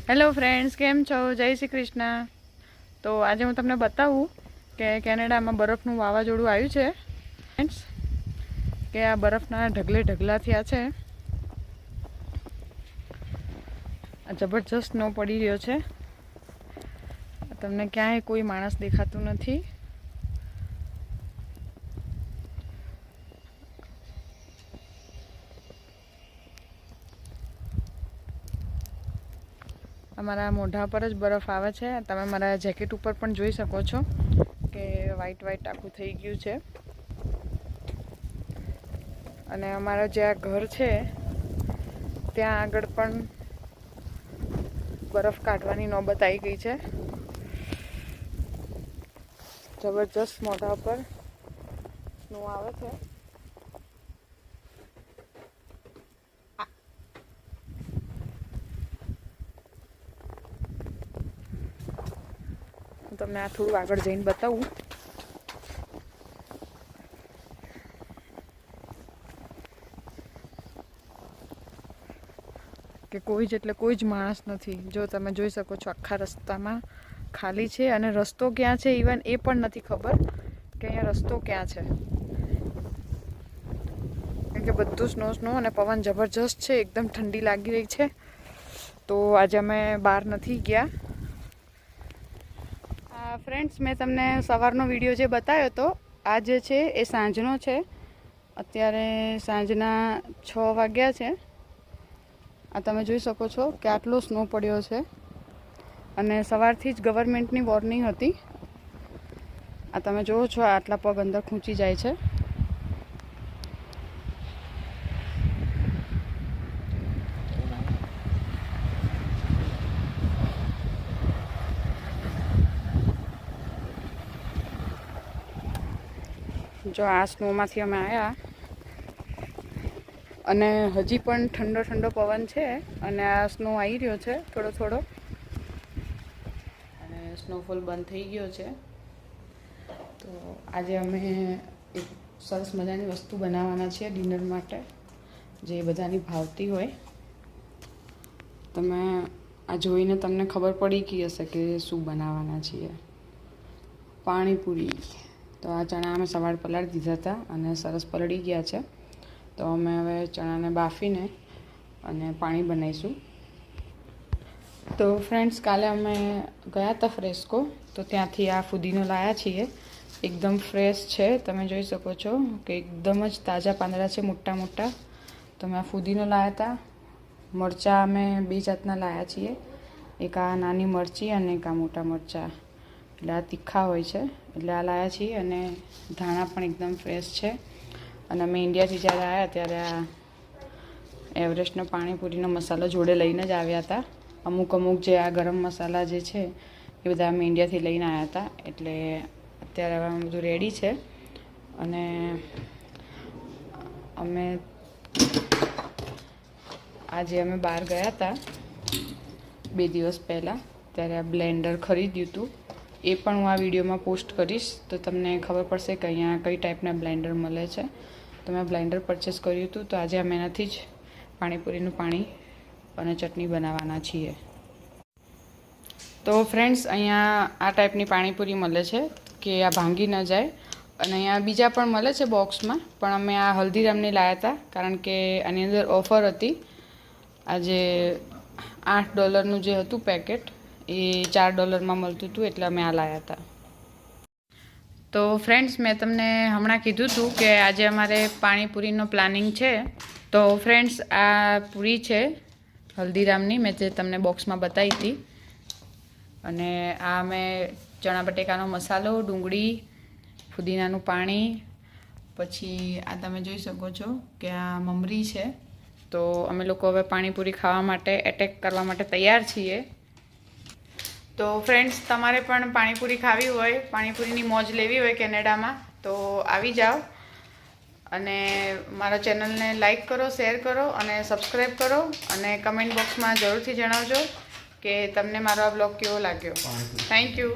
Hello friends, કેમ છો? જય શ્રી કૃષ્ણ. તો આજે હું તમને બતાવું કે કેનેડામાં બરફનું વાવાઝોડું આવ્યું છે ફ્રેન્ડ્સ, કે આ બરફના ઢગલે ઢગલા થયા છે. આ જબરજસ્ત સ્નો પડી રહ્યો છે. તમને ક્યાંય કોઈ માણસ દેખાતું નથી. અમારા મોઢા પર જ બરફ આવે છે. તમે મારા જેકેટ ઉપર પણ જોઈ શકો છો કે વ્હાઈટ વ્હાઈટ આખું થઈ ગયું છે. અને અમારા જે આ ઘર છે ત્યાં આગળ પણ બરફ કાઢવાની નોબત આવી ગઈ છે. જબરજસ્ત મોઢા પર સ્નો આવે છે. હું તમને આ થોડું આગળ જઈને બતાવું. કે કોઈ જ એટલે કોઈ જ માણસ નથી. જો તમે જોઈ શકો છો આખા રસ્તામાં ખાલી છે. અને રસ્તો ક્યાં છે ઇવન એ પણ નથી ખબર કે અહીંયા રસ્તો ક્યાં છે. કેમ કે બધું સ્નો અને પવન જબરજસ્ત છે. એકદમ ઠંડી લાગી રહી છે. તો આજે અમે બહાર નથી ગયા. ફ્રેન્ડ્સ, મેં તમને સવારનો વિડીયો જે બતાવ્યો હતો, આ જે છે એ સાંજનો છે. અત્યારે સાંજના 6 વાગ્યા છે. આ તમે જોઈ શકો છો કે આટલો સ્નો પડ્યો છે. અને સવારથી જ ગવર્મેન્ટની વોર્નિંગ હતી. આ તમે જુઓ છો આટલા પગ અંદર ખૂંચી જાય છે. જો આ સ્નોમાંથી અમે આવ્યા અને હજી પણ ઠંડો ઠંડો પવન છે. અને આ સ્નો આવી રહ્યો છે થોડો થોડો. અને સ્નોફોલ બંધ થઈ ગયો છે. તો આજે અમે એક સરસ મજાની વસ્તુ બનાવવાના છીએ ડિનર માટે, જે બધાની ભાવતી હોય. તમે આ જોઈને તમને ખબર પડી ગઈ હશે કે શું બનાવવાના છીએ. પાણીપુરી. તો આ ચણા અમે સવાર પલાળી દીધા હતા અને સરસ પલળી ગયા છે. તો અમે હવે ચણાને બાફીને અને પાણી બનાવીશું. તો ફ્રેન્ડ્સ, કાલે અમે ગયા હતા ફ્રેસ્કો, તો ત્યાંથી આ ફુદીનો લાવ્યા છીએ. એકદમ ફ્રેશ છે. તમે જોઈ શકો છો કે એકદમ જ તાજા પાંદડા છે, મોટા મોટા. તો અમે આ ફુદીનો લાવ્યા હતા. મરચાં અમે 2 જાતના લાવ્યા છીએ. એક આ નાની મરચી અને એક આ મોટા મરચાં. એટલે આ તીખા હોય છે, એટલે આ લાવ્યા છીએ. અને ધાણા પણ એકદમ ફ્રેશ છે. અને અમે ઇન્ડિયાથી જ્યારે આવ્યા ત્યારે આ એવરેસ્ટનો પાણીપુરીનો મસાલો જોડે લઈને જ આવ્યા હતા. અમુક જે આ ગરમ મસાલા જે છે એ બધા અમે ઇન્ડિયાથી લઈને આવ્યા હતા. એટલે અત્યારે હવે બધું રેડી છે. અને આજે અમે બહાર ગયા હતા 2 દિવસ પહેલાં, ત્યારે આ બ્લેન્ડર ખરીદ્યું હતું. એ પણ હું આ વિડીયોમાં પોસ્ટ કરીશ, તો તમને ખબર પડશે કે અહીંયા કઈ ટાઈપના બ્લેન્ડર મળે છે. તો મેં બ્લેન્ડર પરચેસ કર્યું હતું. તો આજે અમે એનાથી જ પાણીપુરીનું પાણી અને ચટણી બનાવવાના છીએ. તો ફ્રેન્ડ્સ, અહીંયા આ ટાઈપની પાણીપુરી મળે છે કે આ ભાંગી ન જાય. અને અહીંયા બીજા પણ મળે છે બોક્સમાં, પણ અમે આ હલ્દીરામની લાવ્યા હતા કારણ કે આની અંદર ઓફર હતી. આજે $8 જે હતું પેકેટ, એ $4 મળતું હતું, એટલે અમે આ લાવ્યા હતા. તો ફ્રેન્ડ્સ, મેં તમને હમણાં કીધું હતું કે આજે અમારે પાણીપુરીનો પ્લાનિંગ છે. તો ફ્રેન્ડ્સ, આ પૂરી છે હલ્દીરામની, મેં જે તમને બોક્સમાં બતાવી હતી. અને આ મેં ચણા બટેકાનો મસાલો, ડુંગળી, ફુદીનાનું પાણી, પછી આ તમે જોઈ શકો છો કે આ મમરી છે. તો અમે લોકો હવે પાણીપુરી ખાવા માટે એટેક કરવા માટે તૈયાર છીએ. તો ફ્રેન્ડ્સ, તમારે પણ પાણીપુરી ખાવી હોય, પાણીપુરીની મોજ લેવી હોય કેનેડામાં, તો આવી જાઓ. અને મારા ચેનલને લાઈક કરો, શેર કરો અને સબસ્ક્રાઈબ કરો. અને કમેન્ટ બોક્સમાં જરૂરથી જણાવજો કે તમને મારો આ બ્લોગ કેવો લાગ્યો. Thank you.